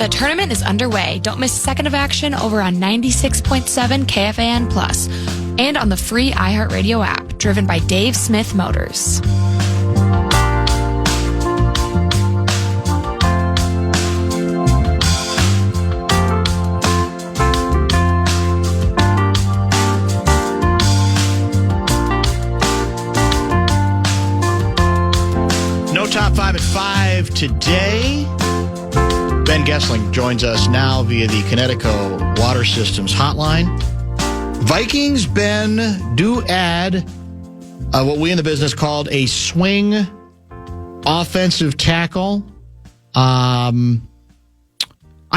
The tournament is underway. Don't miss a second of action over on 96.7 KFAN Plus and on the free iHeartRadio app, driven by Dave Smith Motors. Top 5 at 5 today. Ben Goessling joins us now via the Connecticut Water Systems hotline. Vikings, Ben, do add what we in the business called a swing offensive tackle. I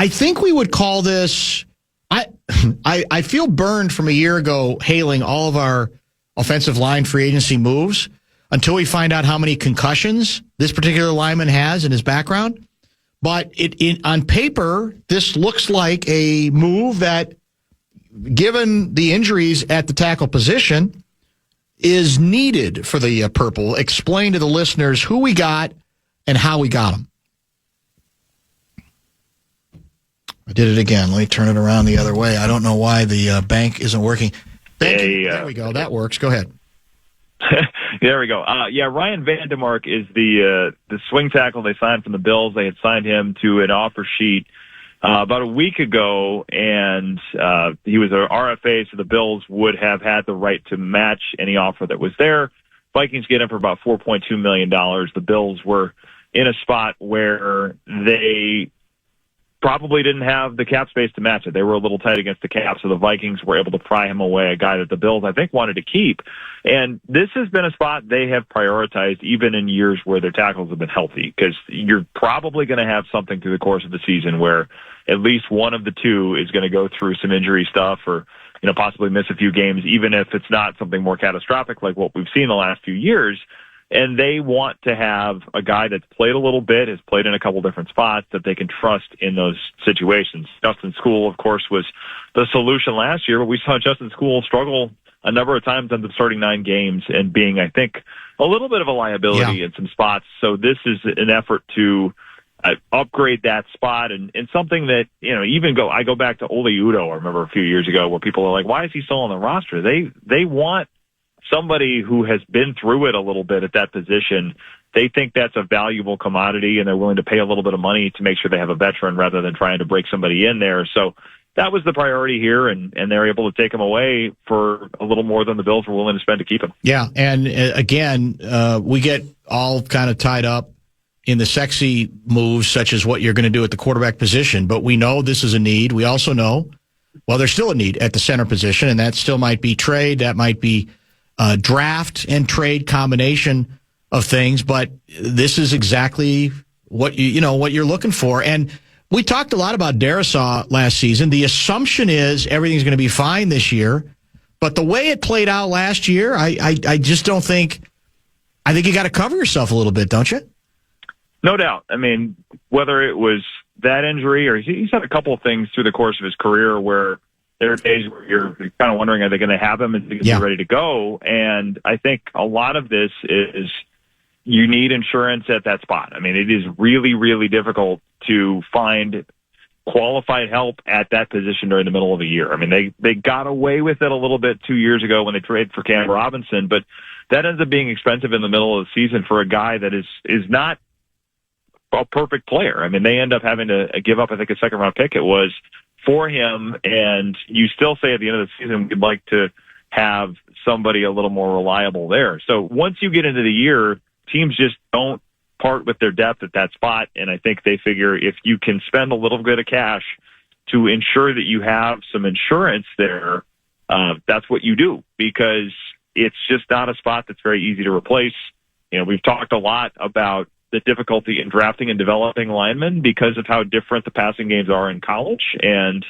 think we would call this... I feel burned from a year ago hailing all of our offensive line free agency moves until we find out how many concussions this particular lineman has in his background. But on paper, this looks like a move that, given the injuries at the tackle position, is needed for the Purple. Explain to the listeners who we got and how we got them. I did it again. Let me turn it around the other way. I don't know why the bank isn't working. There we go. That works. Go ahead. There we go. Ryan Vandemark is the swing tackle they signed from the Bills. They had signed him to an offer sheet about a week ago, and he was an RFA, so the Bills would have had the right to match any offer that was there. Vikings get him for about $4.2 million. The Bills were in a spot where they probably didn't have the cap space to match it. They were a little tight against the cap, so the Vikings were able to pry him away, a guy that the Bills, I think, wanted to keep. And this has been a spot they have prioritized even in years where their tackles have been healthy, because you're probably going to have something through the course of the season where at least one of the two is going to go through some injury stuff or, possibly miss a few games, even if it's not something more catastrophic like what we've seen the last few years. And they want to have a guy that's played a little bit, has played in a couple different spots, that they can trust in those situations. Justin School, of course, was the solution last year, but we saw Justin School struggle a number of times in the starting 9 games and being, I think, a little bit of a liability in some spots. So this is an effort to upgrade that spot and something that, I go back to Ole Udo, I remember a few years ago, where people are like, why is he still on the roster? They want somebody who has been through it a little bit at that position. They think that's a valuable commodity, and they're willing to pay a little bit of money to make sure they have a veteran rather than trying to break somebody in there. So that was the priority here, and they're able to take him away for a little more than the Bills were willing to spend to keep him. Yeah, and again, we get all kind of tied up in the sexy moves, such as what you're going to do at the quarterback position, but we know this is a need. We also know, there's still a need at the center position, and that still might be trade, that might be draft and trade combination of things, but this is exactly what what you're looking for. And we talked a lot about Darisaw last season. The assumption is everything's going to be fine this year, but the way it played out last year, I just don't think. I think you got to cover yourself a little bit, don't you? No doubt. I mean, whether it was that injury or he's had a couple of things through the course of his career where there are days where you're kind of wondering, are they going to have him? Is he ready to go? And I think a lot of this is you need insurance at that spot. I mean, it is really, really difficult to find qualified help at that position during the middle of the year. I mean, they got away with it a little bit 2 years ago when they traded for Cam Robinson, but that ends up being expensive in the middle of the season for a guy that is not a perfect player. I mean, they end up having to give up, I think, a second-round pick it was, for him, and you still say at the end of the season we'd like to have somebody a little more reliable there. So once you get into the year, teams just don't part with their depth at that spot, and I think they figure if you can spend a little bit of cash to ensure that you have some insurance there, that's what you do, because it's just not a spot that's very easy to replace. We've talked a lot about the difficulty in drafting and developing linemen because of how different the passing games are in college. And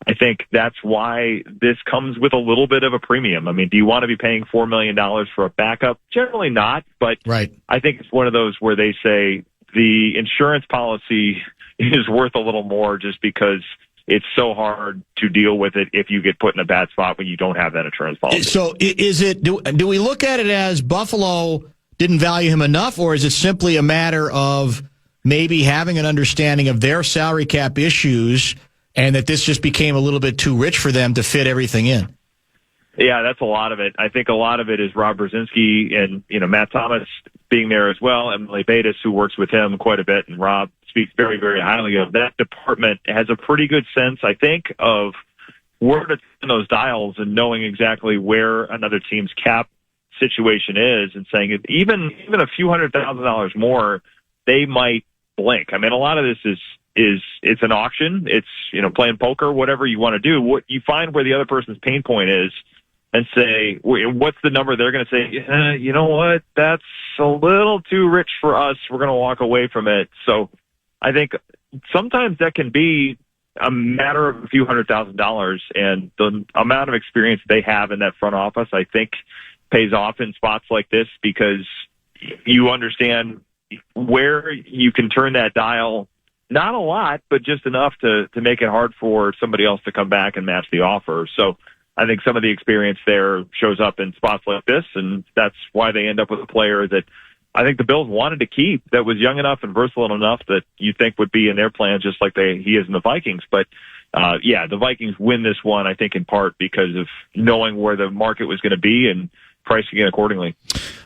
I think that's why this comes with a little bit of a premium. I mean, do you want to be paying $4 million for a backup? Generally not, but right. I think it's one of those where they say the insurance policy is worth a little more just because it's so hard to deal with it if you get put in a bad spot when you don't have that insurance policy. So is it, do we look at it as Buffalo didn't value him enough, or is it simply a matter of maybe having an understanding of their salary cap issues and that this just became a little bit too rich for them to fit everything in? Yeah, that's a lot of it. I think a lot of it is Rob Brzezinski and, Matt Thomas being there as well. Emily Bates, who works with him quite a bit, and Rob speaks very, very highly of that department, has a pretty good sense, I think, of where to turn those dials and knowing exactly where another team's cap situation is and saying even a few $100,000 more, they might blink. I mean, a lot of this is it's an auction. It's, playing poker, whatever you want to do. What you find where the other person's pain point is and say, what's the number? They're going to say, you know what? That's a little too rich for us. We're going to walk away from it. So I think sometimes that can be a matter of a few $100,000, and the amount of experience they have in that front office, I think, pays off in spots like this because you understand where you can turn that dial. Not a lot, but just enough to make it hard for somebody else to come back and match the offer. So I think some of the experience there shows up in spots like this, and that's why they end up with a player that I think the Bills wanted to keep, that was young enough and versatile enough that you think would be in their plan just like he is in the Vikings. But, the Vikings win this one, I think, in part because of knowing where the market was going to be and pricing it accordingly.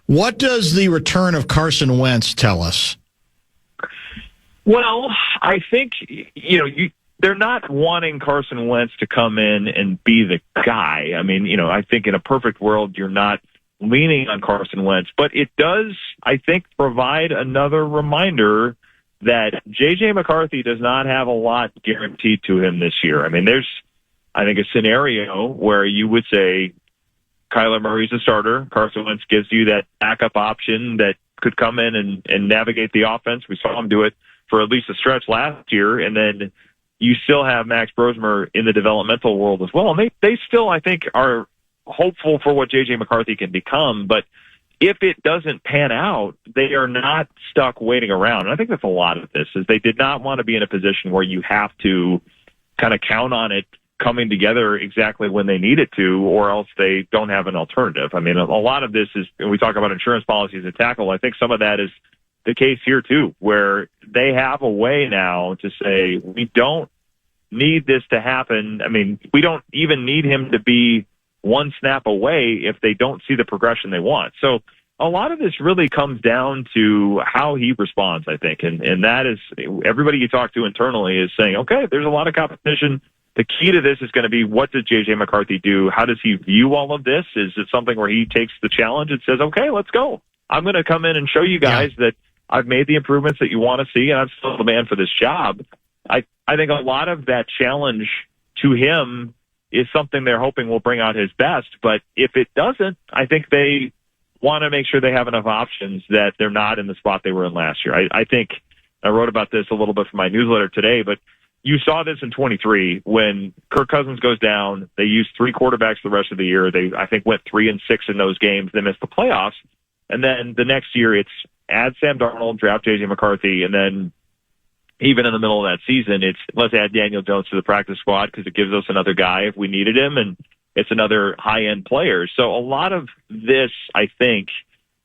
What does the return of Carson Wentz tell us? Well, I think, they're not wanting Carson Wentz to come in and be the guy. I mean, I think in a perfect world, you're not leaning on Carson Wentz, but it does, I think, provide another reminder that J.J. McCarthy does not have a lot guaranteed to him this year. I mean, there's, I think, a scenario where you would say Kyler Murray's a starter. Carson Wentz gives you that backup option that could come in and navigate the offense. We saw him do it for at least a stretch last year, and then you still have Max Brosmer in the developmental world as well. And they still, I think, are hopeful for what J.J. McCarthy can become. But if it doesn't pan out, they are not stuck waiting around. And I think that's a lot of this, is they did not want to be in a position where you have to kind of count on it coming together exactly when they need it to, or else they don't have an alternative. I mean, a lot of this is, when we talk about insurance policies and tackle, I think some of that is the case here too, where they have a way now to say, we don't need this to happen. I mean, we don't even need him to be one snap away if they don't see the progression they want. So a lot of this really comes down to how he responds, I think. And that is, everybody you talk to internally is saying, okay, there's a lot of competition. The key to this is going to be, what does J.J. McCarthy do? How does he view all of this? Is it something where he takes the challenge and says, okay, let's go. I'm going to come in and show you guys that I've made the improvements that you want to see, and I'm still the man for this job. I think a lot of that challenge to him is something they're hoping will bring out his best. But if it doesn't, I think they want to make sure they have enough options that they're not in the spot they were in last year. I think I wrote about this a little bit for my newsletter today, but you saw this in 23 when Kirk Cousins goes down. They used 3 quarterbacks the rest of the year. They, I think, went 3-6 in those games. They missed the playoffs. And then the next year, it's add Sam Darnold, draft J.J. McCarthy, and then even in the middle of that season, it's let's add Daniel Jones to the practice squad because it gives us another guy if we needed him, and it's another high-end player. So a lot of this, I think,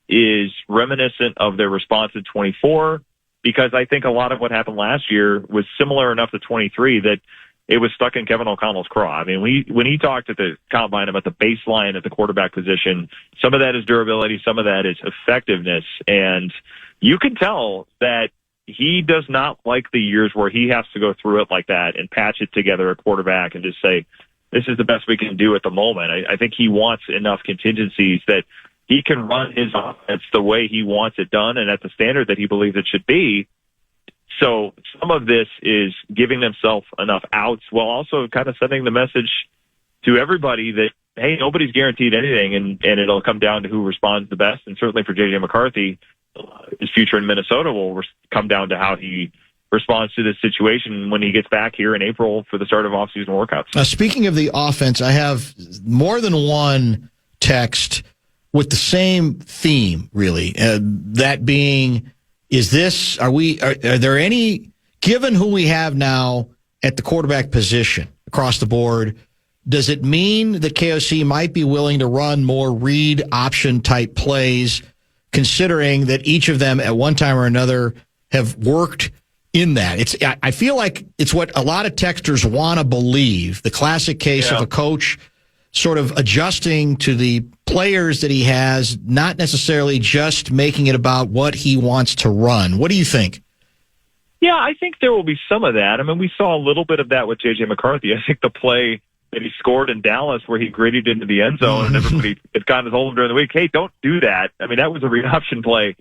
is reminiscent of their response in 24, because I think a lot of what happened last year was similar enough to 23 that it was stuck in Kevin O'Connell's craw. I mean, when he talked at the combine about the baseline at the quarterback position, some of that is durability, some of that is effectiveness, and you can tell that he does not like the years where he has to go through it like that and patch it together at quarterback and just say, this is the best we can do at the moment. I think he wants enough contingencies that he can run his offense the way he wants it done and at the standard that he believes it should be. So some of this is giving themselves enough outs while also kind of sending the message to everybody that, hey, nobody's guaranteed anything, and it'll come down to who responds the best. And certainly for J.J. McCarthy, his future in Minnesota will come down to how he responds to this situation when he gets back here in April for the start of off-season workouts. Now, speaking of the offense, I have more than one text with the same theme, really. That being, are there any, given who we have now at the quarterback position across the board, does it mean that KOC might be willing to run more read option type plays, considering that each of them at one time or another have worked in that. I feel like it's what a lot of texters want to believe. The classic case of a coach sort of adjusting to the players that he has, not necessarily just making it about what he wants to run. What do you think? Yeah, I think there will be some of that. I mean, we saw a little bit of that with J.J. McCarthy. I think the play that he scored in Dallas where he gritted into the end zone and everybody had gotten his hold during the week, hey, don't do that. I mean, that was a read option play.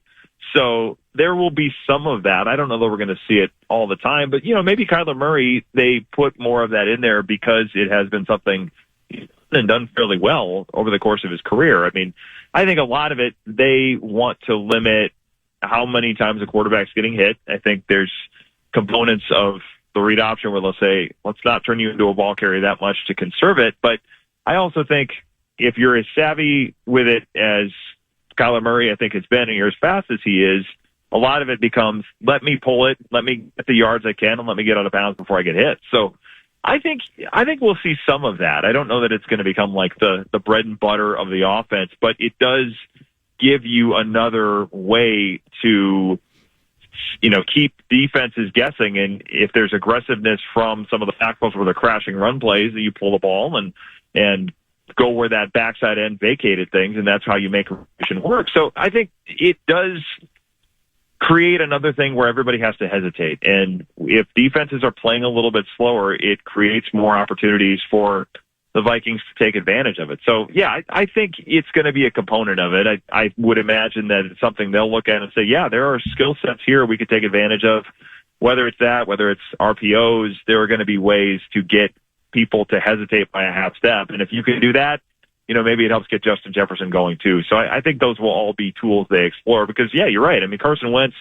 So there will be some of that. I don't know that we're going to see it all the time, but, maybe Kyler Murray, they put more of that in there because it has been something he's done fairly well over the course of his career. I mean, I think a lot of it, they want to limit how many times a quarterback's getting hit. I think there's components of the read option where they'll say, let's not turn you into a ball carrier that much to conserve it. But I also think if you're as savvy with it as Kyler Murray, I think, has been, and you're as fast as he is, a lot of it becomes, let me pull it, let me get the yards I can, and let me get out of bounds before I get hit. So I think we'll see some of that. I don't know that it's going to become like the bread and butter of the offense, but it does give you another way to, keep defenses guessing. And if there's aggressiveness from some of the tackles where they're crashing run plays, that you pull the ball and go where that backside end vacated things, and that's how you make rotation work. So I think it does create another thing where everybody has to hesitate. And if defenses are playing a little bit slower, it creates more opportunities for the Vikings to take advantage of it. So, yeah, I think it's going to be a component of it. I would imagine that it's something they'll look at and say, yeah, there are skill sets here we could take advantage of. Whether it's that, whether it's RPOs, there are going to be ways to get people to hesitate by a half step. And if you can do that, maybe it helps get Justin Jefferson going too. So I think those will all be tools they explore because, yeah, you're right. I mean, Carson Wentz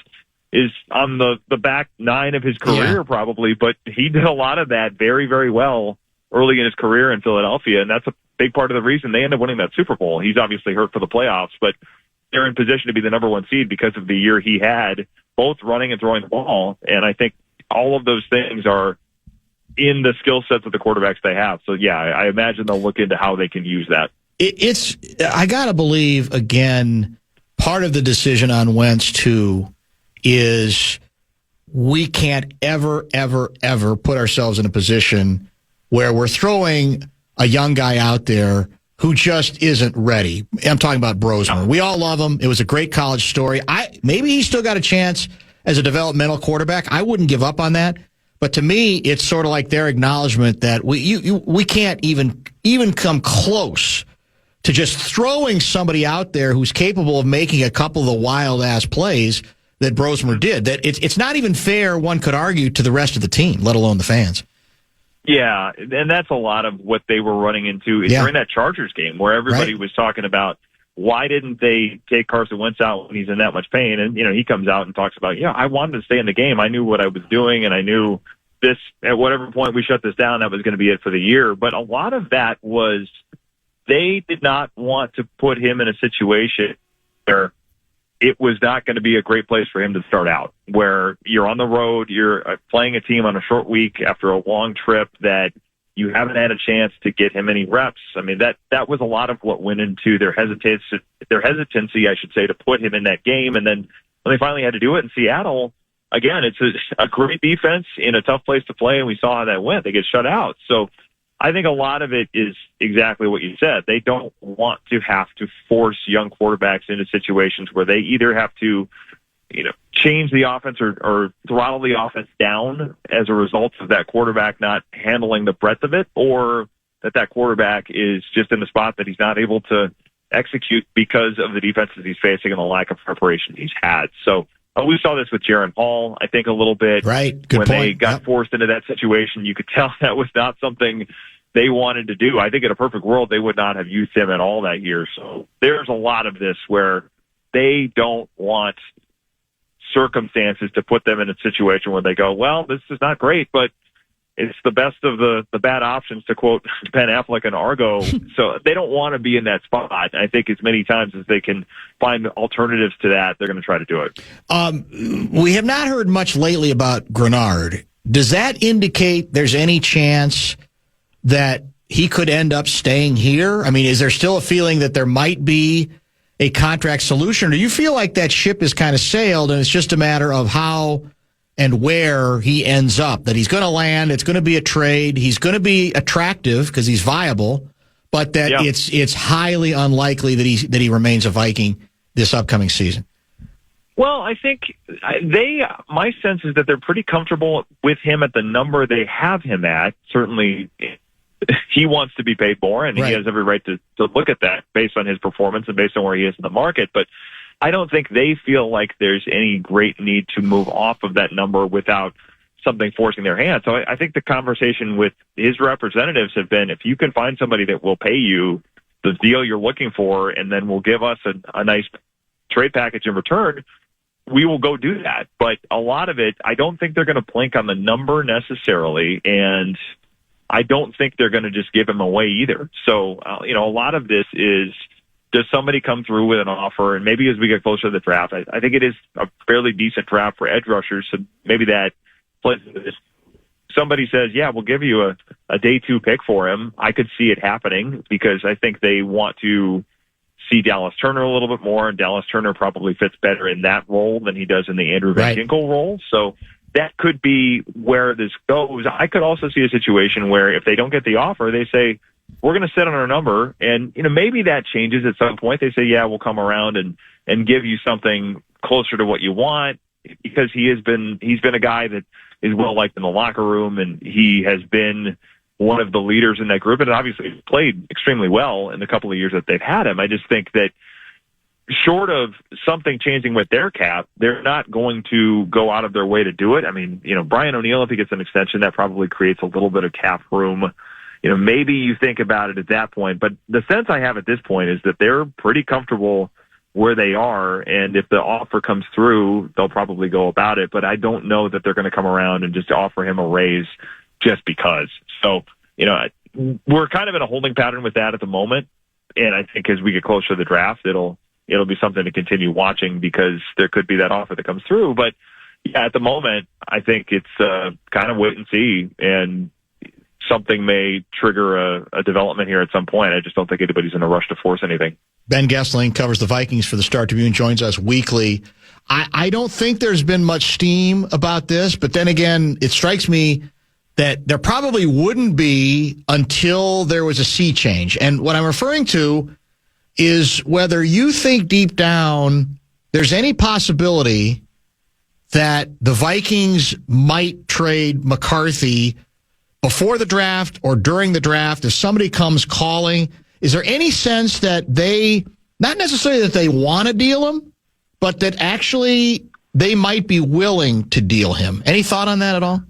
is on the back nine of his career probably, but he did a lot of that very, very well early in his career in Philadelphia, and that's a big part of the reason they ended up winning that Super Bowl. He's obviously hurt for the playoffs, but they're in position to be the number one seed because of the year he had, both running and throwing the ball. And I think all of those things are in the skill sets of the quarterbacks they have. So, yeah, I imagine they'll look into how they can use that. I got to believe, again, part of the decision on Wentz, too, is we can't ever, ever, ever put ourselves in a position where we're throwing a young guy out there who just isn't ready. I'm talking about Brosmer. We all love him. It was a great college story. Maybe he's still got a chance as a developmental quarterback. I wouldn't give up on that. But to me, it's sort of like their acknowledgement that we can't even come close to just throwing somebody out there who's capable of making a couple of the wild-ass plays that Brosmer did. That it's not even fair, one could argue, to the rest of the team, let alone the fans. Yeah, and that's a lot of what they were running into during that Chargers game where everybody was talking about why didn't they take Carson Wentz out when he's in that much pain? And, he comes out and talks about, I wanted to stay in the game. I knew what I was doing, and I knew this, at whatever point we shut this down, that was going to be it for the year. But a lot of that was they did not want to put him in a situation where it was not going to be a great place for him to start out, where you're on the road, you're playing a team on a short week after a long trip that you haven't had a chance to get him any reps. I mean, that was a lot of what went into their hesitancy, I should say, to put him in that game. And then when they finally had to do it in Seattle, again, it's a great defense in a tough place to play, and we saw how that went. They get shut out. So I think a lot of it is exactly what you said. They don't want to have to force young quarterbacks into situations where they either have to, change the offense or throttle the offense down as a result of that quarterback not handling the breadth of it, or that quarterback is just in the spot that he's not able to execute because of the defenses he's facing and the lack of preparation he's had. So we saw this with Jaron Hall, I think, a little bit. Right. Good when point. They got forced into that situation, you could tell that was not something they wanted to do. I think in a perfect world, they would not have used him at all that year. So there's a lot of this where they don't want circumstances to put them in a situation where they go, well, this is not great, but it's the best of the bad options, to quote Ben Affleck and Argo. So they don't want to be in that spot. I think as many times as they can find alternatives to that, they're going to try to do it. We have not heard much lately about Grenard. Does that indicate there's any chance that he could end up staying here? I mean, is there still a feeling that there might be a contract solution? Or do you feel like that ship has kind of sailed and it's just a matter of how and where he ends up, that he's going to land, it's going to be a trade, he's going to be attractive because he's viable, but that it's highly unlikely that he remains a Viking this upcoming season? Well, I think my sense is that they're pretty comfortable with him at the number they have him at. Certainly, he wants to be paid more, and he has every right to look at that based on his performance and based on where he is in the market. But I don't think they feel like there's any great need to move off of that number without something forcing their hand. So I think the conversation with his representatives have been, if you can find somebody that will pay you the deal you're looking for and then will give us a nice trade package in return, we will go do that. But a lot of it, I don't think they're going to plink on the number necessarily, and I don't think they're going to just give him away either. So, a lot of this is, does somebody come through with an offer? And maybe as we get closer to the draft, I think it is a fairly decent draft for edge rushers, so maybe that plays into this. Somebody says, yeah, we'll give you a day 2 pick for him. I could see it happening because I think they want to see Dallas Turner a little bit more, and Dallas Turner probably fits better in that role than he does in the Andrew Van Ginkel role. So that could be where this goes. I could also see a situation where if they don't get the offer, they say, we're going to sit on our number, and maybe that changes at some point. They say, yeah, we'll come around and give you something closer to what you want, because he's been a guy that is well liked in the locker room, and he has been one of the leaders in that group, and obviously played extremely well in the couple of years that they've had him. I just think that short of something changing with their cap, they're not going to go out of their way to do it. I mean, Brian O'Neill, if he gets an extension, that probably creates a little bit of cap room. Maybe you think about it at that point, but the sense I have at this point is that they're pretty comfortable where they are, and if the offer comes through, they'll probably go about it, but I don't know that they're going to come around and just offer him a raise just because. So, we're kind of in a holding pattern with that at the moment, and I think as we get closer to the draft, it'll be something to continue watching, because there could be that offer that comes through. But yeah, at the moment, I think it's kind of wait and see, and something may trigger a development here at some point. I just don't think anybody's in a rush to force anything. Ben Goessling covers the Vikings for the Star Tribune, joins us weekly. I don't think there's been much steam about this, but then again, it strikes me that there probably wouldn't be until there was a sea change. And what I'm referring to is whether you think deep down there's any possibility that the Vikings might trade McCarthy before the draft or during the draft. If somebody comes calling, is there any sense that they, not necessarily that they want to deal him, but that actually they might be willing to deal him? Any thought on that at all?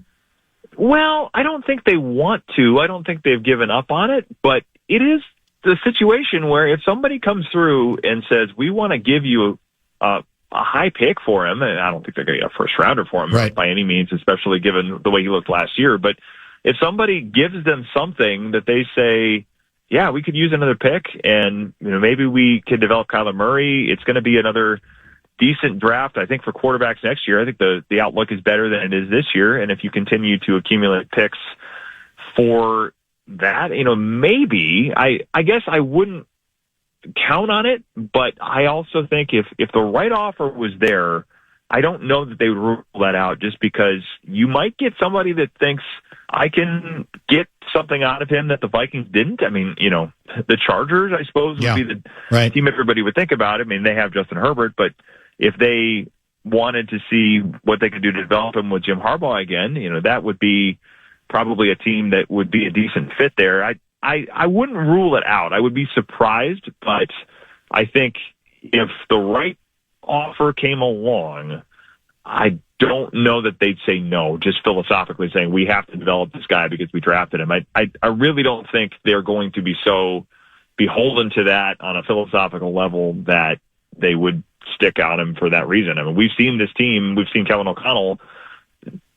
Well, I don't think they want to. I don't think they've given up on it, but it is the situation where if somebody comes through and says, we want to give you a high pick for him, and I don't think they're going to get a first rounder for him by any means, especially given the way he looked last year. But if somebody gives them something that they say, yeah, we could use another pick, and maybe we can develop Kyler Murray, it's going to be another decent draft, I think, for quarterbacks next year. I think the outlook is better than it is this year. And if you continue to accumulate picks for that, maybe I guess I wouldn't count on it, but I also think if the right offer was there, I don't know that they would rule that out, just because you might get somebody that thinks I can get something out of him that the Vikings didn't. I mean, the Chargers, I suppose, would be the team everybody would think about. I mean, they have Justin Herbert, but if they wanted to see what they could do to develop him with Jim Harbaugh again, that would be probably a team that would be a decent fit there. I wouldn't rule it out. I would be surprised, but I think if the right offer came along, I don't know that they'd say no, just philosophically saying we have to develop this guy because we drafted him. I really don't think they're going to be so beholden to that on a philosophical level that they would stick on him for that reason. I mean, we've seen this team, we've seen Kevin O'Connell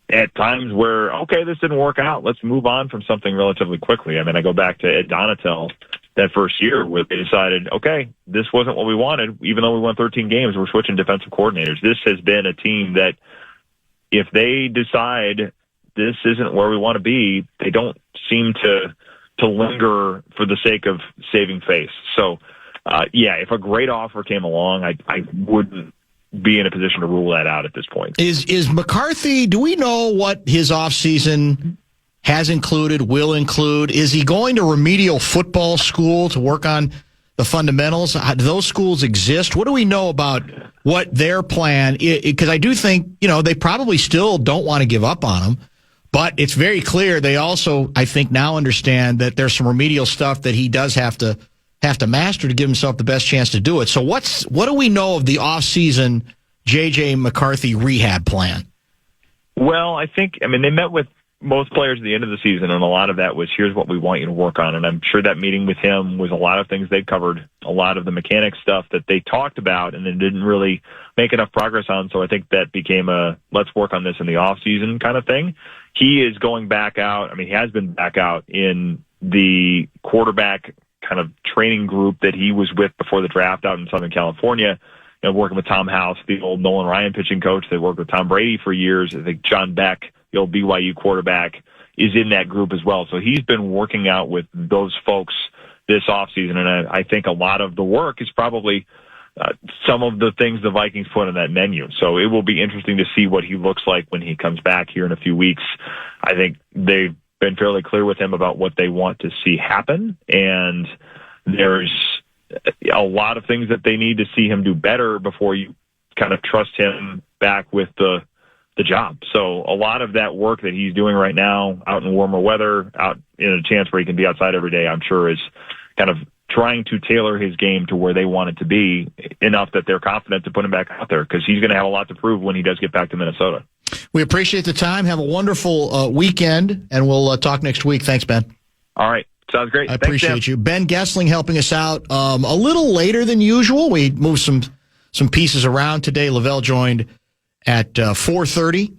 at times where, okay, this didn't work out, let's move on from something relatively quickly. I mean, I go back to Ed Donatel that first year where they decided, okay, this wasn't what we wanted. Even though we won 13 games, we're switching defensive coordinators. This has been a team that if they decide this isn't where we want to be, they don't seem to linger for the sake of saving face. So if a great offer came along, I wouldn't be in a position to rule that out at this point. Is McCarthy, do we know what his offseason has included, will include? Is he going to remedial football school to work on the fundamentals? Do those schools exist? What do we know about what their plan is? Because I do think, they probably still don't want to give up on him, but it's very clear they also, I think, now understand that there's some remedial stuff that he does have to master to give himself the best chance to do it. So what do we know of the offseason J.J. McCarthy rehab plan? Well, I think, they met with most players at the end of the season, and a lot of that was, here's what we want you to work on. And I'm sure that meeting with him was a lot of things they covered, a lot of the mechanics stuff that they talked about and then didn't really make enough progress on. So I think that became a let's work on this in the off season kind of thing. He is going back out. He has been back out in the quarterback kind of training group that he was with before the draft out in Southern California, working with Tom House, the old Nolan Ryan pitching coach. They worked with Tom Brady for years. I think John Beck, the old BYU quarterback, is in that group as well. So he's been working out with those folks this offseason, and I think a lot of the work is probably some of the things the Vikings put on that menu. So it will be interesting to see what he looks like when he comes back here in a few weeks. I think they've been fairly clear with him about what they want to see happen, and there's a lot of things that they need to see him do better before you kind of trust him back with the job. So a lot of that work that he's doing right now out in warmer weather, out in a chance where he can be outside every day, I'm sure is kind of trying to tailor his game to where they want it to be enough that they're confident to put him back out there, because he's going to have a lot to prove when he does get back to Minnesota. We appreciate the time. Have a wonderful weekend, and we'll talk next week. Thanks, Ben. All right. Sounds great. I appreciate you. Ben Goessling helping us out a little later than usual. We moved some pieces around today. Lavelle joined at 4:30,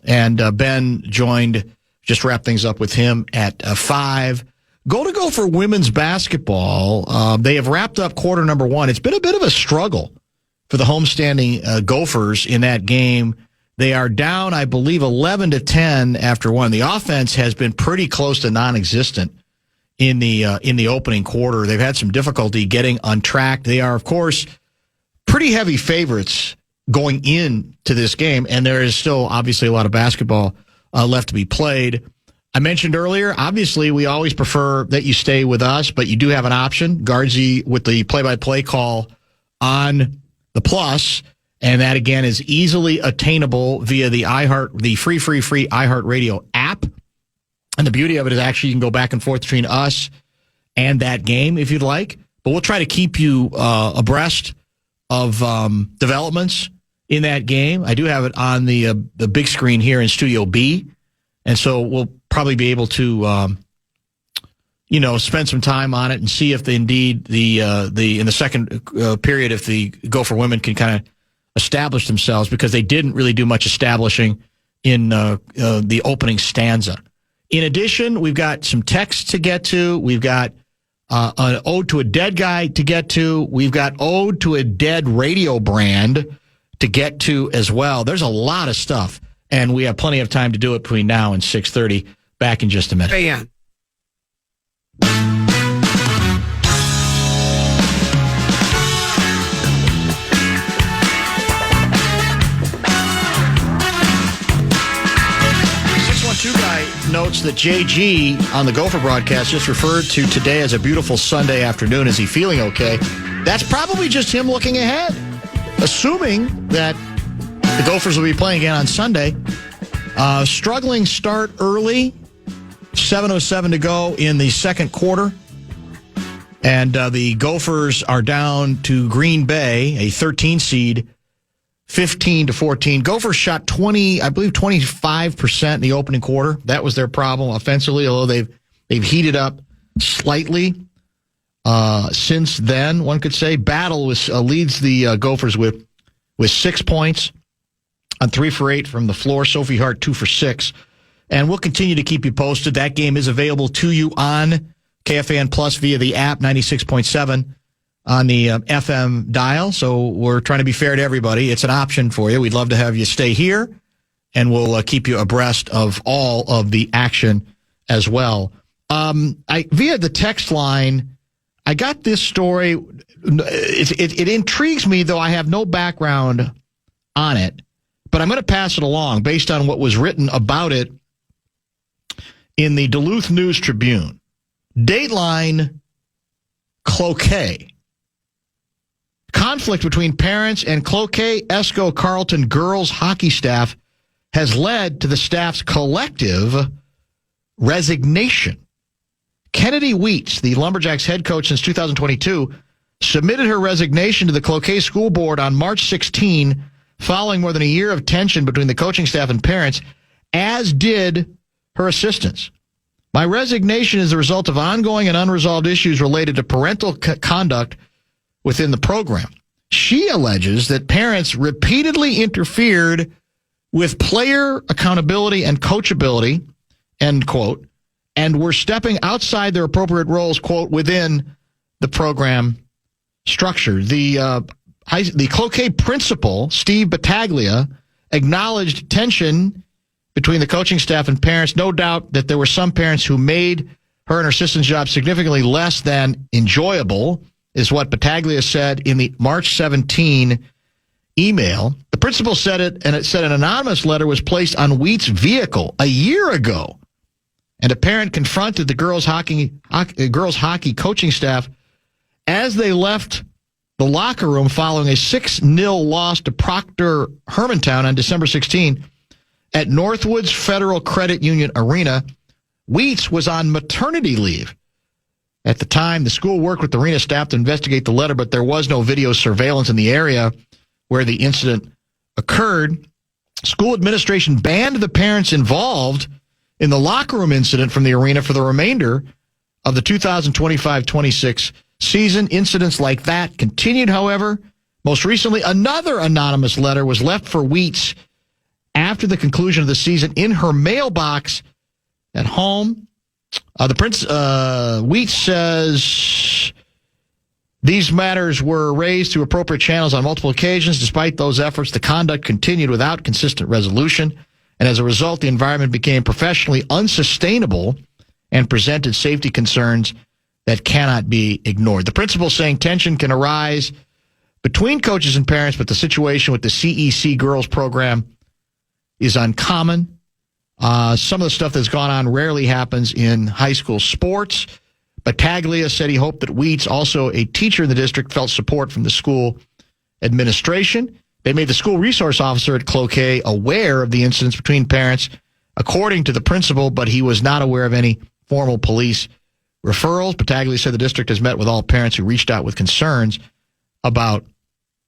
and Ben joined, just wrap things up with him at 5. Go for women's basketball. They have wrapped up quarter number 1. It's been a bit of a struggle for the homestanding Gophers in that game. They are down, I believe, 11-10 after 1. The offense has been pretty close to non-existent in the opening quarter. They've had some difficulty getting on track. They are, of course, pretty heavy favorites going into this game, and there is still obviously a lot of basketball left to be played. I mentioned earlier, obviously, we always prefer that you stay with us, but you do have an option. Guardsy with the play-by-play call on the Plus, and that, again, is easily attainable via the free iHeartRadio app. And the beauty of it is actually you can go back and forth between us and that game if you'd like. But we'll try to keep you abreast of developments in that game. I do have it on the big screen here in Studio B. And so we'll probably be able to, spend some time on it and see if indeed in the second period, if the Gopher women can kind of establish themselves, because they didn't really do much establishing in the opening stanza. In addition, we've got some texts to get to. We've got an Ode to a Dead guy to get to. We've got Ode to a Dead radio brand to get to as well. There's a lot of stuff, and we have plenty of time to do it between now and 6:30. Back in just a minute. KFAN. Notes that JG on the Gopher broadcast just referred to today as a beautiful Sunday afternoon. Is he feeling okay? That's probably just him looking ahead, assuming that the Gophers will be playing again on Sunday. Struggling start early, 7:07 to go in the second quarter. And the Gophers are down to Green Bay, a 13 seed, 15-14. Gophers shot 25% in the opening quarter. That was their problem offensively, although they've heated up slightly since then. One could say Battle leads the Gophers with 6 points on 3 for 8 from the floor. Sophie Hart 2 for 6, and we'll continue to keep you posted. That game is available to you on KFAN Plus via the app 96.7. on the FM dial, so we're trying to be fair to everybody. It's an option for you. We'd love to have you stay here, and we'll keep you abreast of all of the action as well. Via the text line, I got this story. It intrigues me, though I have no background on it, but I'm going to pass it along based on what was written about it in the Duluth News Tribune. Dateline Cloquet. Conflict between parents and Cloquet Esco Carleton girls hockey staff has led to the staff's collective resignation. Kennedy Wheats, the Lumberjacks head coach since 2022, submitted her resignation to the Cloquet School Board on March 16, following more than a year of tension between the coaching staff and parents, as did her assistants. My resignation is the result of ongoing and unresolved issues related to parental conduct within the program. She alleges that parents repeatedly interfered with player accountability and coachability, end quote, and were stepping outside their appropriate roles, quote, within the program structure. The Cloquet principal, Steve Battaglia, acknowledged tension between the coaching staff and parents. No doubt that there were some parents who made her and her assistant's job significantly less than enjoyable, is what Battaglia said in the March 17 email. The principal said it, and it said an anonymous letter was placed on Wheat's vehicle a year ago, and a parent confronted the girls' hockey coaching staff as they left the locker room following a 6-0 loss to Proctor Hermantown on December 16 at Northwoods Federal Credit Union Arena. Wheats was on maternity leave. At the time, the school worked with the arena staff to investigate the letter, but there was no video surveillance in the area where the incident occurred. School administration banned the parents involved in the locker room incident from the arena for the remainder of the 2025-26 season. Incidents like that continued, however. Most recently, another anonymous letter was left for Wheats after the conclusion of the season in her mailbox at home. Wheats says these matters were raised through appropriate channels on multiple occasions. Despite those efforts, the conduct continued without consistent resolution, and as a result, the environment became professionally unsustainable and presented safety concerns that cannot be ignored. The principal saying tension can arise between coaches and parents, but the situation with the CEC girls program is uncommon. Some of the stuff that's gone on rarely happens in high school sports. Battaglia said he hoped that Wheats, also a teacher in the district, felt support from the school administration. They made the school resource officer at Cloquet aware of the incidents between parents, according to the principal, but he was not aware of any formal police referrals. Battaglia said the district has met with all parents who reached out with concerns about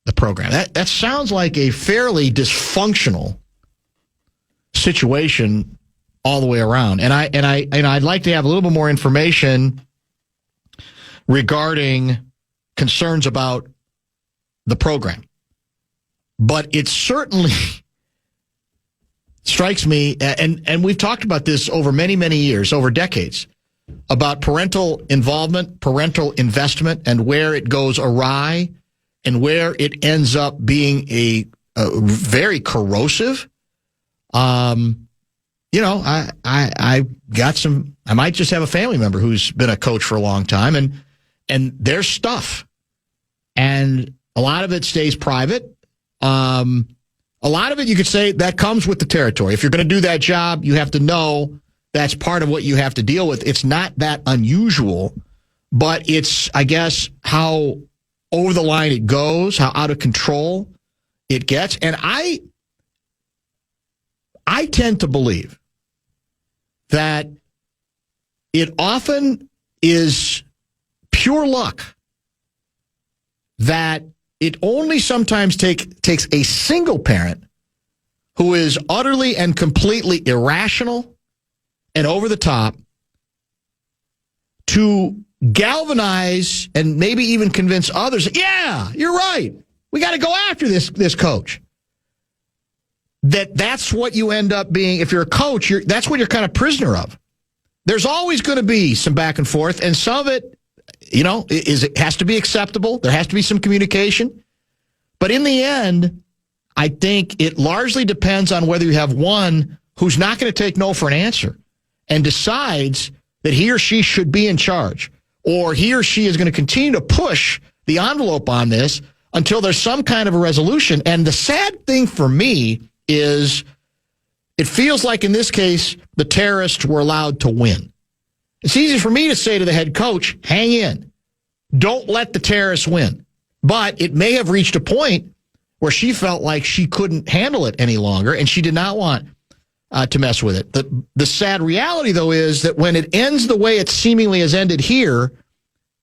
the program. That sounds like a fairly dysfunctional situation all the way around. And I'd like to have a little bit more information regarding concerns about the program. But it certainly strikes me, and we've talked about this over many, many years, over decades, about parental involvement, parental investment, and where it goes awry and where it ends up being a very corrosive. I might just have a family member who's been a coach for a long time, and there's stuff, and a lot of it stays private. A lot of it, you could say, that comes with the territory. If you're going to do that job, you have to know that's part of what you have to deal with. It's not that unusual, but it's, I guess, how over the line it goes, how out of control it gets. And I tend to believe that it often is pure luck, that it only sometimes takes a single parent who is utterly and completely irrational and over the top to galvanize and maybe even convince others, yeah, you're right, we got to go after this coach. That's what you end up being. If you're a coach, that's what you're kind of prisoner of. There's always going to be some back and forth, and some of it, it has to be acceptable. There has to be some communication. But in the end, I think it largely depends on whether you have one who's not going to take no for an answer and decides that he or she should be in charge, or he or she is going to continue to push the envelope on this until there's some kind of a resolution. And the sad thing for me is it feels like in this case, the terrorists were allowed to win. It's easy for me to say to the head coach, hang in. Don't let the terrorists win. But it may have reached a point where she felt like she couldn't handle it any longer, and she did not want to mess with it. The sad reality, though, is that when it ends the way it seemingly has ended here,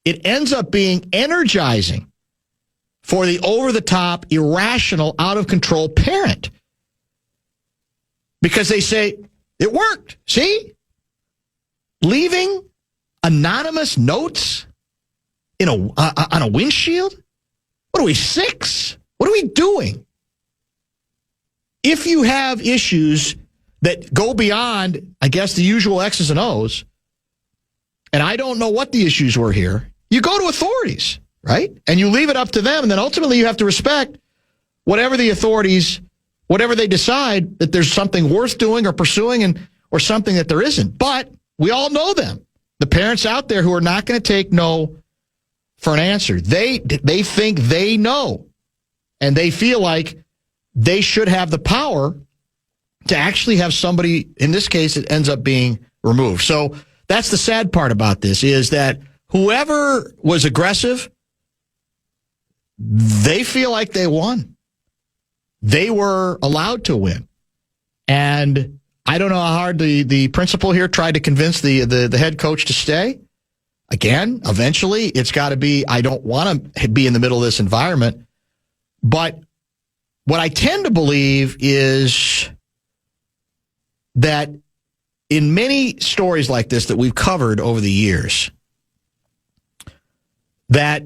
it ends up being energizing for the over-the-top, irrational, out-of-control parent. Because they say, it worked. See? Leaving anonymous notes on a windshield? What are we, 6? What are we doing? If you have issues that go beyond, I guess, the usual X's and O's, and I don't know what the issues were here, you go to authorities, right? And you leave it up to them, and then ultimately you have to respect whatever the authorities, whatever they decide, that there's something worth doing or pursuing or something that there isn't. But we all know them. The parents out there who are not going to take no for an answer. They think they know. And they feel like they should have the power to actually have somebody, in this case, it ends up being removed. So that's the sad part about this, is that whoever was aggressive, they feel like they won. They were allowed to win. And I don't know how hard the principal here tried to convince the head coach to stay. Again, eventually, it's got to be, I don't want to be in the middle of this environment. But what I tend to believe is that in many stories like this that we've covered over the years, that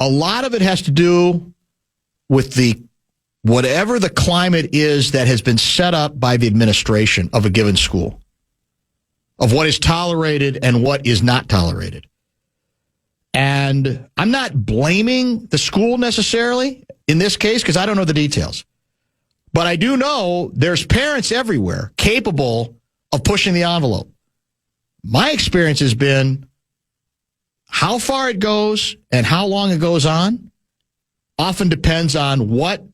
a lot of it has to do with whatever the climate is that has been set up by the administration of a given school, of what is tolerated and what is not tolerated. And I'm not blaming the school necessarily in this case, because I don't know the details. But I do know there's parents everywhere capable of pushing the envelope. My experience has been how far it goes and how long it goes on often depends on what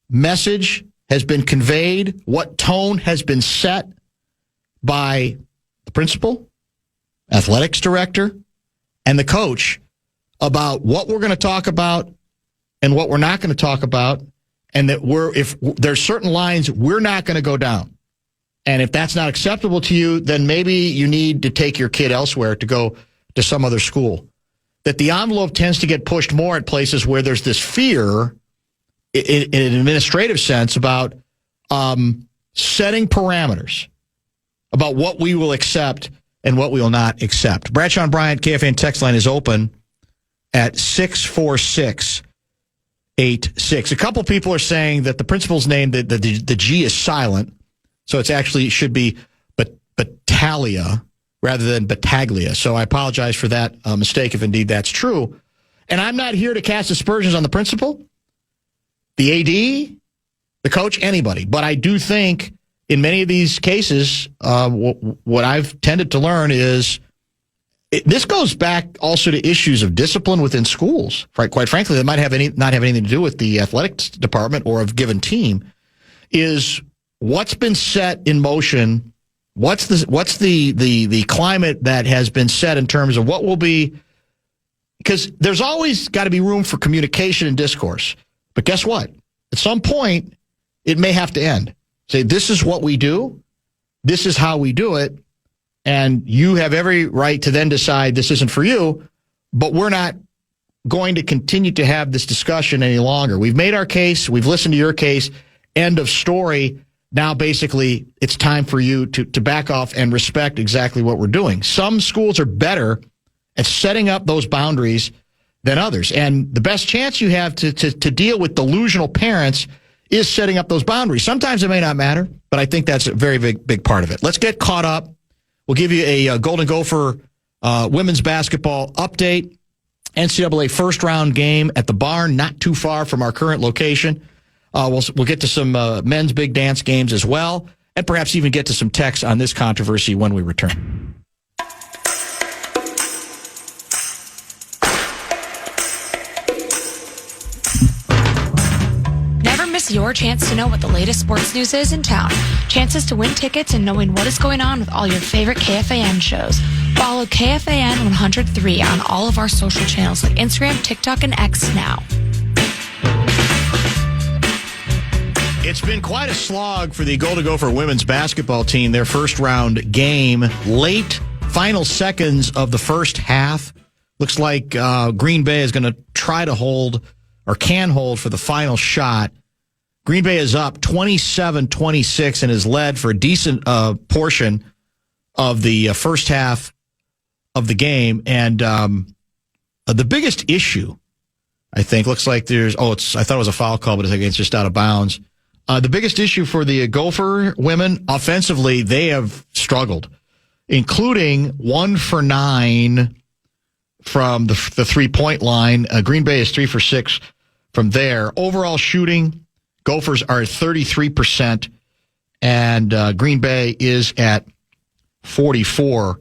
message has been conveyed, what tone has been set by the principal, athletics director, and the coach about what we're going to talk about and what we're not going to talk about, and that if there's certain lines we're not going to go down. And if that's not acceptable to you, then maybe you need to take your kid elsewhere, to go to some other school. That the envelope tends to get pushed more at places where there's this fear in an administrative sense about setting parameters about what we will accept and what we will not accept. Bradshaw and Bryant, KFAN text line is open at 64686. A couple people are saying that the principal's name, the G is silent, so it's actually should be Battaglia rather than Battaglia. So I apologize for that mistake if indeed that's true. And I'm not here to cast aspersions on the principal, the AD, the coach, anybody. But I do think in many of these cases, what I've tended to learn is this goes back also to issues of discipline within schools. Quite frankly, that might not have anything to do with the athletics department or a given team. Is what's been set in motion? What's the climate that has been set in terms of what will be? Because there's always got to be room for communication and discourse. But guess what? At some point, it may have to end. Say, this is what we do. This is how we do it. And you have every right to then decide this isn't for you, but we're not going to continue to have this discussion any longer. We've made our case. We've listened to your case. End of story. Now, basically, it's time for you to back off and respect exactly what we're doing. Some schools are better at setting up those boundaries than others. And the best chance you have to deal with delusional parents is setting up those boundaries. Sometimes it may not matter, but I think that's a very big part of it. Let's get caught up. We'll give you a Golden Gopher women's basketball update. NCAA first-round game at the Barn, not too far from our current location. We'll get to some men's big dance games as well, and perhaps even get to some texts on this controversy when we return. us your chance to know what the latest sports news is in town. Chances to win tickets and knowing what is going on with all your favorite KFAN shows. Follow KFAN 103 on all of our social channels like Instagram, TikTok, and X now. It's been quite a slog for the Golden Gopher women's basketball team. Their first round game, late final seconds of the first half. Looks like Green Bay is going to try to hold or can hold for the final shot. Green Bay is up 27-26 and is led for a decent portion of the first half of the game. And the biggest issue, I think, looks like I thought it was a foul call, but I think it's just out of bounds. The biggest issue for the Gopher women, offensively, they have struggled, including 1 for 9 from the 3-point line. Green Bay is 3 for 6 from there. Overall shooting, Gophers are at 33%, and Green Bay is at 44%.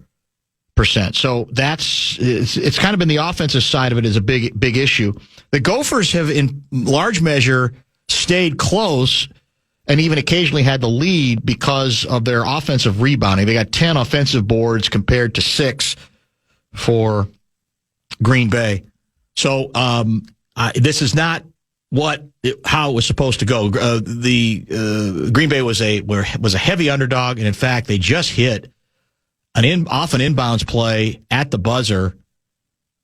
So it's kind of been the offensive side of it is a big issue. The Gophers have, in large measure, stayed close and even occasionally had the lead because of their offensive rebounding. They got 10 offensive boards compared to 6 for Green Bay. So this is not how it was supposed to go. Green Bay was a heavy underdog, and in fact, they just hit off an inbounds play at the buzzer.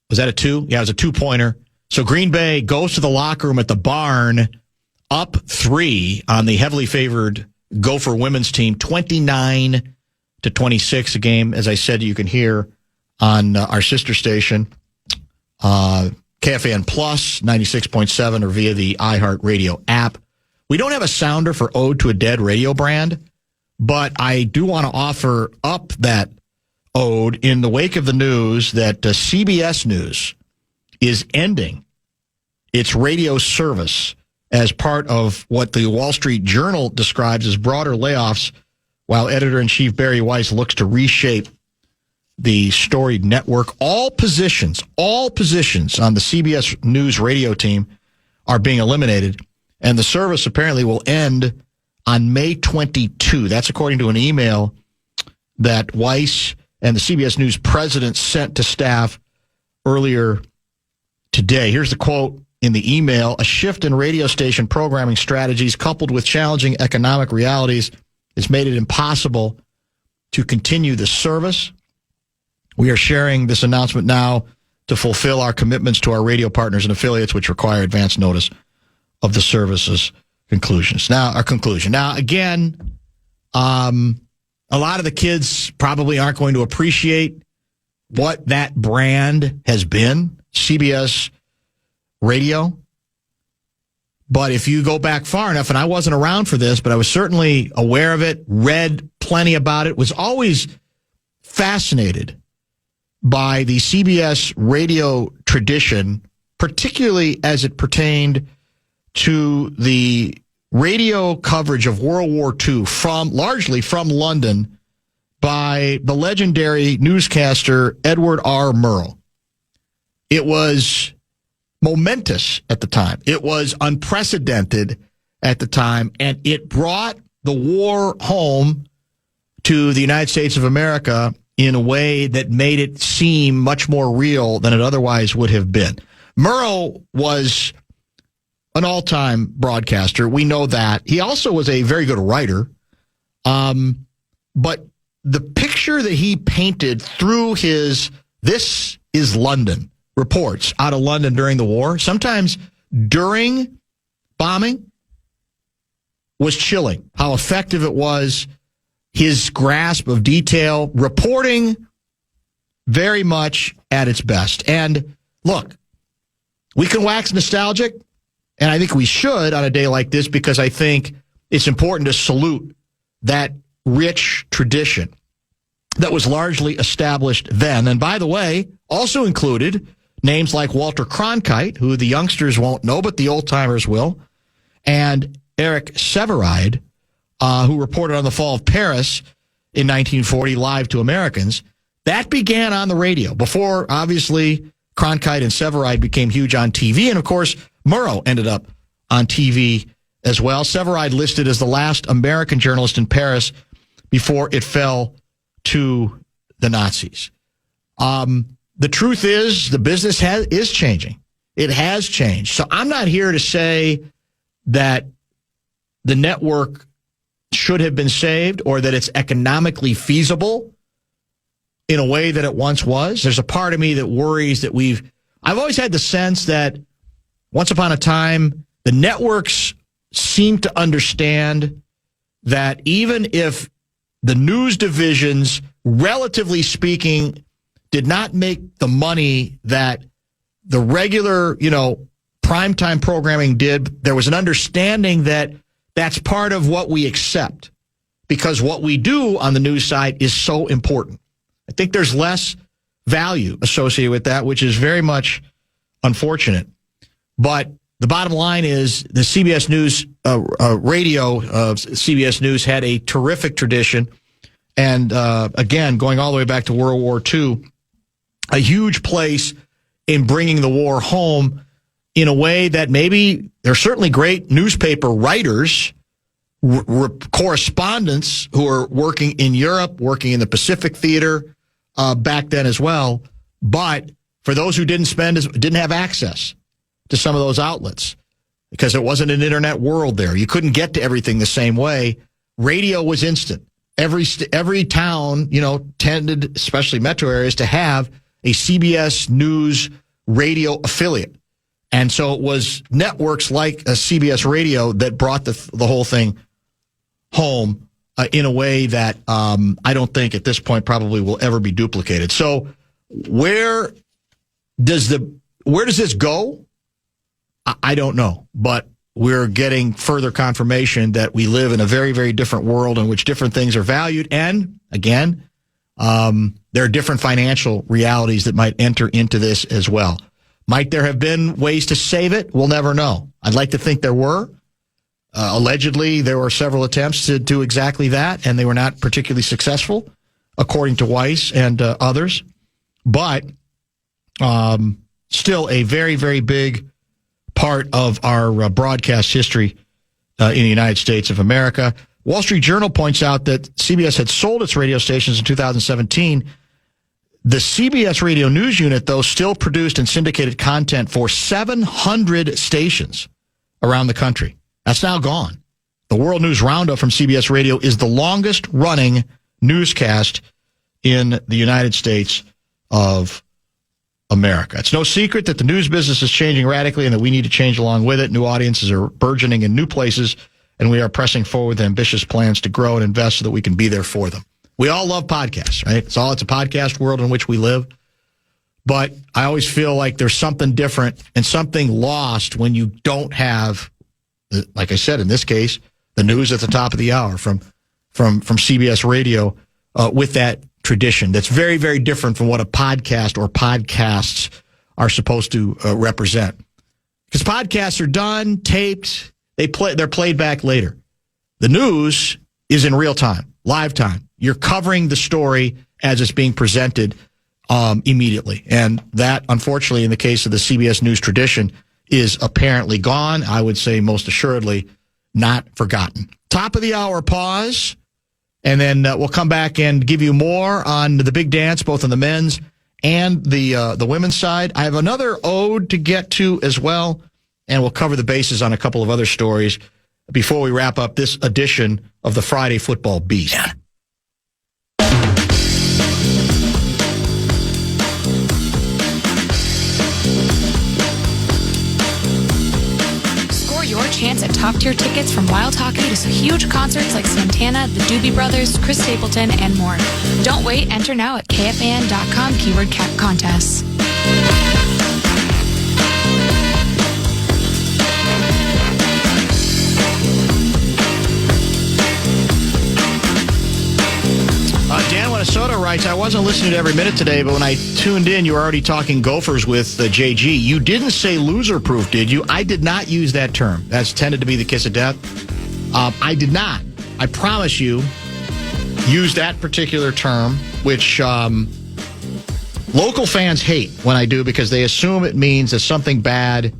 Was that a 2? Yeah, it was a 2-pointer. So Green Bay goes to the locker room at the barn, up 3 on the heavily favored Gopher women's team, 29-26 a game. As I said, you can hear on our sister station, KFAN Plus 96.7, or via the iHeartRadio app. We don't have a sounder for Ode to a Dead radio brand, but I do want to offer up that ode in the wake of the news that CBS News is ending its radio service as part of what the Wall Street Journal describes as broader layoffs, while editor-in-chief Barry Weiss looks to reshape the storied network. All positions on the CBS News radio team are being eliminated, and the service apparently will end on May 22. That's according to an email that Weiss and the CBS News president sent to staff earlier today. Here's the quote in the email: "A shift in radio station programming strategies coupled with challenging economic realities has made it impossible to continue the service. We are sharing this announcement now to fulfill our commitments to our radio partners and affiliates, which require advance notice of the service's conclusion." Now, again, a lot of the kids probably aren't going to appreciate what that brand has been, CBS Radio. But if you go back far enough, and I wasn't around for this, but I was certainly aware of it, read plenty about it, was always fascinated by the CBS radio tradition, particularly as it pertained to the radio coverage of World War II largely from London by the legendary newscaster Edward R. Murrow. It was momentous at the time. It was unprecedented at the time, and it brought the war home to the United States of America in a way that made it seem much more real than it otherwise would have been. Murrow was an all-time broadcaster. We know that. He also was a very good writer. But the picture that he painted through his "This is London" reports out of London during the war, sometimes during bombing, was chilling. How effective it was, his grasp of detail, reporting very much at its best. And look, we can wax nostalgic, and I think we should on a day like this, because I think it's important to salute that rich tradition that was largely established then. And by the way, also included names like Walter Cronkite, who the youngsters won't know, but the old-timers will, and Eric Severide, who reported on the fall of Paris in 1940 live to Americans. That began on the radio before, obviously, Cronkite and Severide became huge on TV. And, of course, Murrow ended up on TV as well. Severide listed as the last American journalist in Paris before it fell to the Nazis. The truth is, the business is changing. It has changed. So I'm not here to say that the network should have been saved or that it's economically feasible in a way that it once was. There's a part of me that worries that I've always had the sense that once upon a time, the networks seem to understand that even if the news divisions, relatively speaking, did not make the money that the regular, primetime programming did, there was an understanding that that's part of what we accept because what we do on the news side is so important. I think there's less value associated with that, which is very much unfortunate. But the bottom line is the CBS News radio of CBS News had a terrific tradition. And again, going all the way back to World War II, a huge place in bringing the war home in a way that maybe there are certainly great newspaper writers, correspondents who are working in Europe, working in the Pacific Theater back then as well. But for those who didn't have access to some of those outlets because it wasn't an internet world there, you couldn't get to everything the same way. Radio was instant. Every town, tended, especially metro areas, to have a CBS News radio affiliate. And so it was networks like a CBS Radio that brought the whole thing home in a way that I don't think at this point probably will ever be duplicated. So where does this go? I don't know, but we're getting further confirmation that we live in a very, very different world in which different things are valued. And again, there are different financial realities that might enter into this as well. Might there have been ways to save it? We'll never know. I'd like to think there were. Allegedly, there were several attempts to do exactly that, and they were not particularly successful, according to Weiss and others. But still a very, very big part of our broadcast history in the United States of America. Wall Street Journal points out that CBS had sold its radio stations in 2017. The CBS Radio News Unit, though, still produced and syndicated content for 700 stations around the country. That's now gone. The World News Roundup from CBS Radio is the longest-running newscast in the United States of America. It's no secret that the news business is changing radically and that we need to change along with it. New audiences are burgeoning in new places, and we are pressing forward with ambitious plans to grow and invest so that we can be there for them. We all love podcasts, right? It's a podcast world in which we live. But I always feel like there's something different and something lost when you don't have, like I said, in this case, the news at the top of the hour from CBS Radio with that tradition. That's very, very different from what a podcast or podcasts are supposed to represent. Because podcasts are done, taped, they're played back later. The news is in real time, live time. You're covering the story as it's being presented immediately. And that, unfortunately, in the case of the CBS News tradition, is apparently gone. I would say most assuredly not forgotten. Top of the hour pause, and then we'll come back and give you more on the big dance, both on the men's and the women's side. I have another ode to get to as well, and we'll cover the bases on a couple of other stories before we wrap up this edition of the Friday Football Beast. Yeah. Chance at top-tier tickets from Wild Hockey to some huge concerts like Santana, the Doobie Brothers, Chris Stapleton, and more. Don't wait. Enter now at KFAN.com keyword contests. Dan Minnesota writes, I wasn't listening to every minute today, but when I tuned in, you were already talking Gophers with JG. You didn't say loser-proof, did you? I did not use that term. That's tended to be the kiss of death. I did not. I promise you, use that particular term, which local fans hate when I do because they assume it means that something bad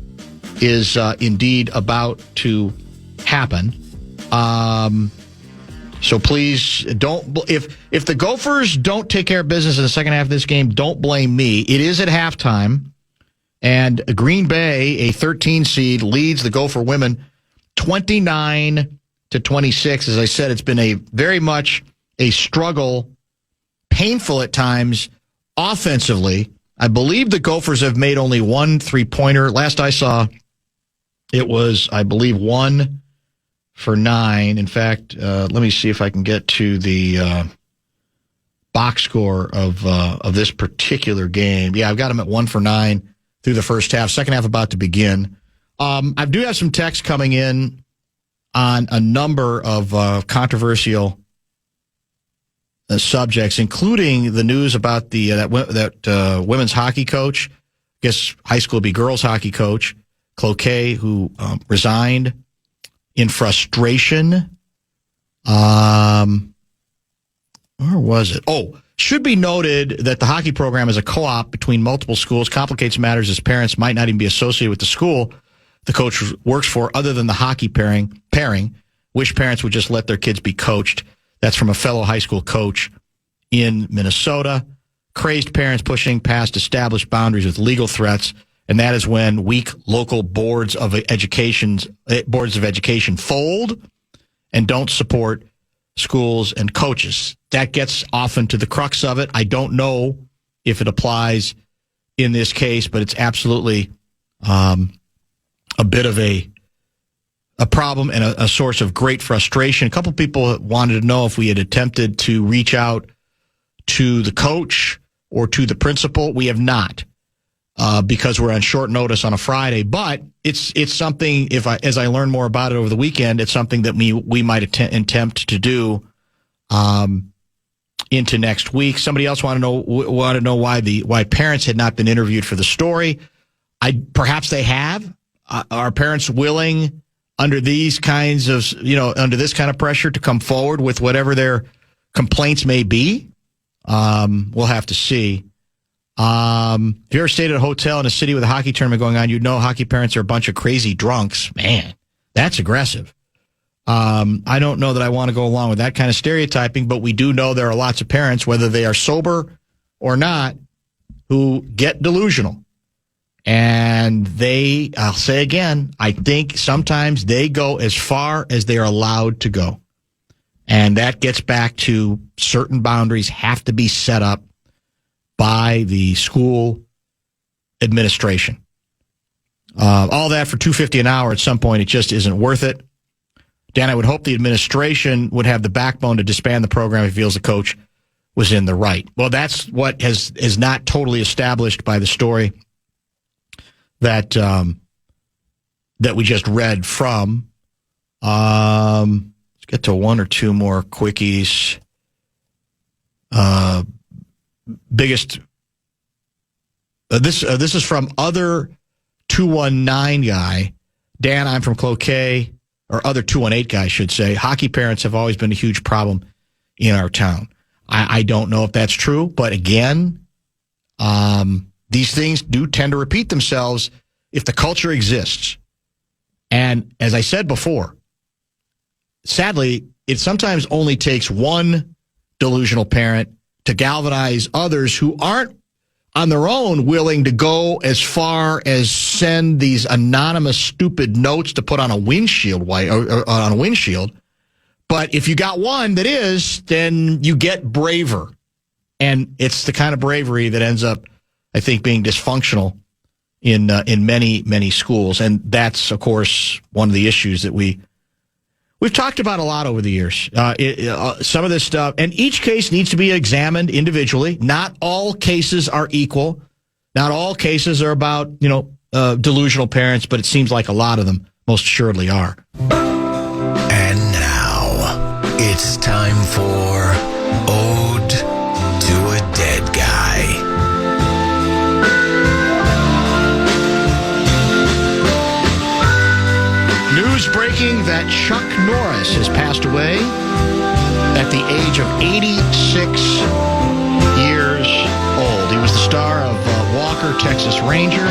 is indeed about to happen. So please don't. If the Gophers don't take care of business in the second half of this game, don't blame me. It is at halftime, and Green Bay, a 13 seed, leads the Gopher women 29-26. As I said, it's been a very much a struggle, painful at times offensively. I believe the Gophers have made only one three-pointer. Last I saw, it was, I believe, 1 for 9. In fact, let me see if I can get to the box score of this particular game. Yeah, I've got them at 1 for 9 through the first half. Second half about to begin. I do have some text coming in on a number of controversial subjects, including the news about the that women's hockey coach, I guess high school would be girls hockey coach, Cloquet, who resigned in frustration. Where was it? Oh, should be noted that the hockey program is a co-op between multiple schools, complicates matters as parents might not even be associated with the school the coach works for other than the hockey pairing. Wish parents would just let their kids be coached. That's from a fellow high school coach in Minnesota. Crazed parents pushing past established boundaries with legal threats, and that is when weak local boards of education fold and don't support schools and coaches. That gets often to the crux of it. I don't know if it applies in this case, but it's absolutely a bit of a problem and a source of great frustration. A couple people wanted to know if we had attempted to reach out to the coach or to the principal. We have not, because we're on short notice on a Friday. But it's something. As I learn more about it over the weekend, it's something that we might attempt to do into next week. Somebody else wanted to know why parents had not been interviewed for the story. Perhaps they have. Are parents willing, under these kinds of, under this kind of pressure, to come forward with whatever their complaints may be? We'll have to see. If you ever stayed at a hotel in a city with a hockey tournament going on, you'd know hockey parents are a bunch of crazy drunks. Man, that's aggressive. I don't know that I want to go along with that kind of stereotyping, but we do know there are lots of parents, whether they are sober or not, who get delusional. And I'll say again, I think sometimes they go as far as they are allowed to go. And that gets back to certain boundaries have to be set up by the school administration. All that for $250 an hour at some point, it just isn't worth it. Dan, I would hope the administration would have the backbone to disband the program if it feels the coach was in the right. Well, that's what is not totally established by the story that we just read from. Let's get to one or two more quickies. Biggest. This is from other 219 guy. Dan, I'm from Cloquet, or other 218 guy, I should say. Hockey parents have always been a huge problem in our town. I don't know if that's true, but again, these things do tend to repeat themselves if the culture exists. And as I said before, sadly, it sometimes only takes one delusional parent to galvanize others who aren't on their own willing to go as far as send these anonymous stupid notes to put on a windshield on a windshield. But if you got one that is, then you get braver. And it's the kind of bravery that ends up, I think, being dysfunctional in many, many schools. And that's, of course, one of the issues that we've talked about a lot over the years. Some of this stuff, and each case needs to be examined individually. Not all cases are equal. Not all cases are about, delusional parents, but it seems like a lot of them most assuredly are. And now it's time for Ode to a Dead Guy. News breaking that Chuck Norris has passed away at the age of 86 years old. He was the star of Walker, Texas Ranger.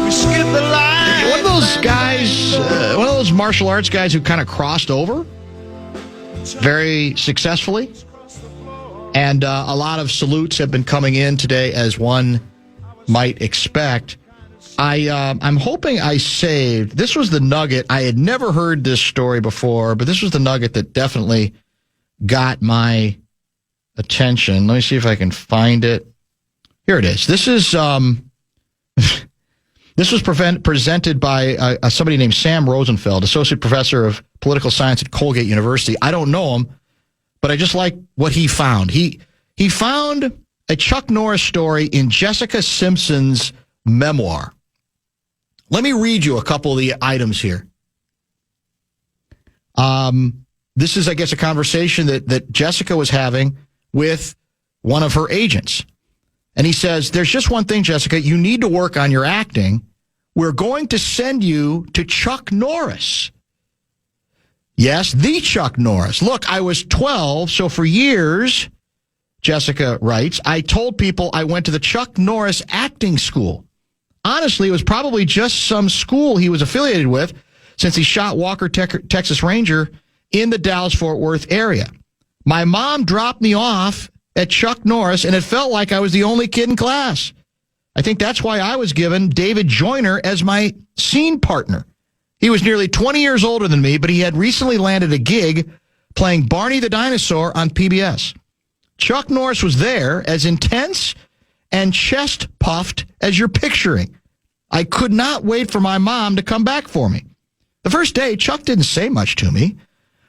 We skip the line. One of those guys one of those martial arts guys who kind of crossed over very successfully. And a lot of salutes have been coming in today, as one might expect. I'm hoping I saved. This was the nugget. I had never heard this story before, but this was the nugget that definitely got my attention. Let me see if I can find it. Here it is. This is this was presented by somebody named Sam Rosenfeld, associate professor of political science at Colgate University. I don't know him, but I just like what he found. He found a Chuck Norris story in Jessica Simpson's memoir. Let me read you a couple of the items here. This is, I guess, a conversation that Jessica was having with one of her agents. And he says, there's just one thing, Jessica, you need to work on your acting. We're going to send you to Chuck Norris. Yes, the Chuck Norris. Look, I was 12, so for years, Jessica writes, I told people I went to the Chuck Norris acting school. Honestly, it was probably just some school he was affiliated with since he shot Walker, Texas Ranger in the Dallas-Fort Worth area. My mom dropped me off at Chuck Norris, and it felt like I was the only kid in class. I think that's why I was given David Joyner as my scene partner. He was nearly 20 years older than me, but he had recently landed a gig playing Barney the Dinosaur on PBS. Chuck Norris was there, as intense and chest-puffed as you're picturing. I could not wait for my mom to come back for me. The first day, Chuck didn't say much to me,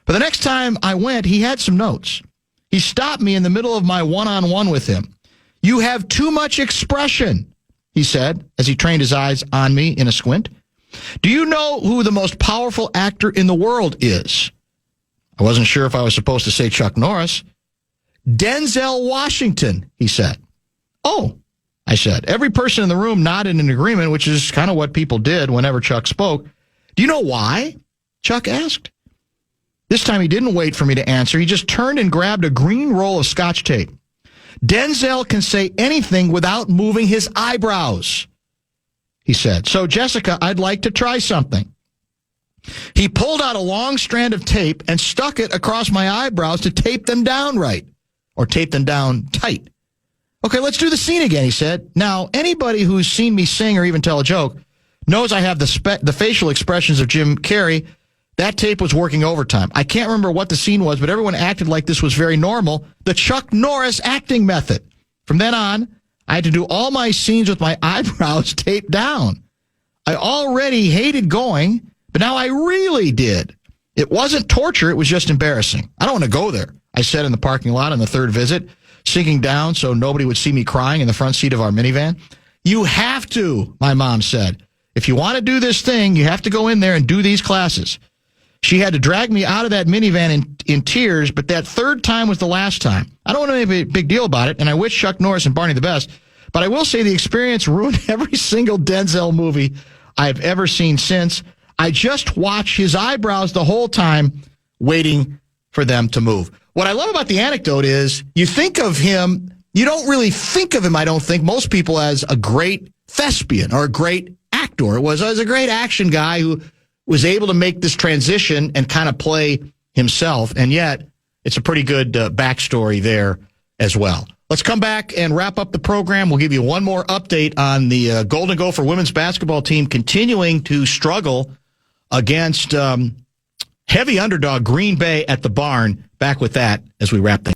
but the next time I went, he had some notes. He stopped me in the middle of my one-on-one with him. You have too much expression, he said, as he trained his eyes on me in a squint. Do you know who the most powerful actor in the world is? I wasn't sure if I was supposed to say Chuck Norris. Denzel Washington, he said. Oh, I said. Every person in the room nodded in agreement, which is kind of what people did whenever Chuck spoke. Do you know why? Chuck asked. This time he didn't wait for me to answer. He just turned and grabbed a green roll of Scotch tape. Denzel can say anything without moving his eyebrows, he said. So, Jessica, I'd like to try something. He pulled out a long strand of tape and stuck it across my eyebrows to tape them down right, or tape them down tight. Okay, let's do the scene again, he said. Now, anybody who's seen me sing or even tell a joke knows I have the facial expressions of Jim Carrey. That tape was working overtime. I can't remember what the scene was, but everyone acted like this was very normal. The Chuck Norris acting method. From then on, I had to do all my scenes with my eyebrows taped down. I already hated going, but now I really did. It wasn't torture, it was just embarrassing. I don't want to go there, I said in the parking lot on the third visit, sinking down so nobody would see me crying in the front seat of our minivan. You have to, my mom said. If you want to do this thing, you have to go in there and do these classes. She had to drag me out of that minivan in tears, but that third time was the last time. I don't want to make a big deal about it, and I wish Chuck Norris and Barney the best, but I will say the experience ruined every single Denzel movie I've ever seen since. I just watch his eyebrows the whole time, waiting for them to move. What I love about the anecdote is you think of him, you don't really think of him, I don't think, most people as a great thespian or a great actor. It was as a great action guy who was able to make this transition and kind of play himself, and yet it's a pretty good backstory there as well. Let's come back and wrap up the program. We'll give you one more update on the Golden Gopher women's basketball team continuing to struggle against heavy underdog Green Bay at the Barn. Back with that as we wrap things.